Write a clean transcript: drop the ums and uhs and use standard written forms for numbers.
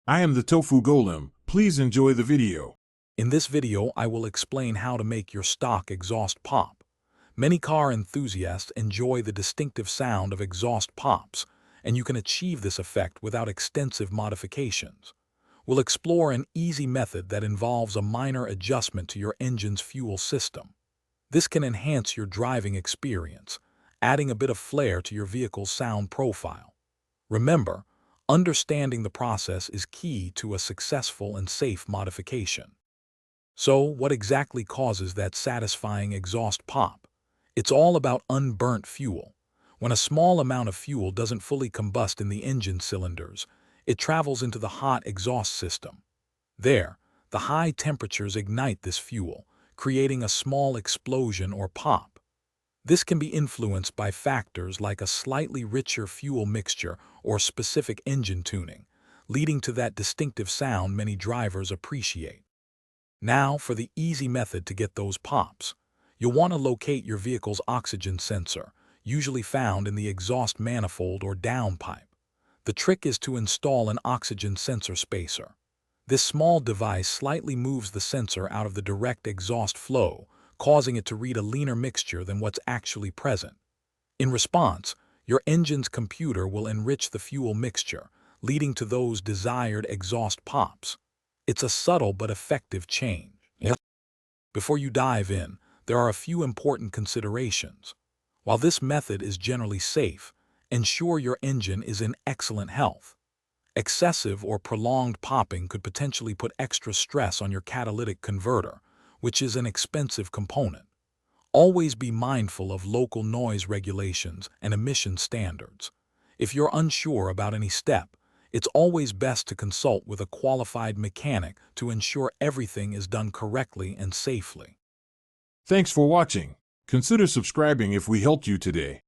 I am the Tofu Golem. Please enjoy the video. In this video, I will explain how to make your stock exhaust pop. Many car enthusiasts enjoy the distinctive sound of exhaust pops, and you can achieve this effect without extensive modifications. We'll explore an easy method that involves a minor adjustment to your engine's fuel system. This can enhance your driving experience, adding a bit of flair to your vehicle's sound profile. Remember, understanding the process is key to a successful and safe modification. So, what exactly causes that satisfying exhaust pop? It's all about unburnt fuel. When a small amount of fuel doesn't fully combust in the engine cylinders, it travels into the hot exhaust system. There, the high temperatures ignite this fuel, creating a small explosion or pop. This can be influenced by factors like a slightly richer fuel mixture or specific engine tuning, leading to that distinctive sound many drivers appreciate. Now, for the easy method to get those pops. You'll want to locate your vehicle's oxygen sensor, usually found in the exhaust manifold or downpipe. The trick is to install an oxygen sensor spacer. This small device slightly moves the sensor out of the direct exhaust flow, causing it to read a leaner mixture than what's actually present. In response, your engine's computer will enrich the fuel mixture, leading to those desired exhaust pops. It's a subtle but effective change. Before you dive in, there are a few important considerations. While this method is generally safe, ensure your engine is in excellent health. Excessive or prolonged popping could potentially put extra stress on your catalytic converter, which is an expensive component. Always be mindful of local noise regulations and emission standards. If you're unsure about any step, it's always best to consult with a qualified mechanic to ensure everything is done correctly and safely. Thanks for watching. Consider subscribing if we helped you today.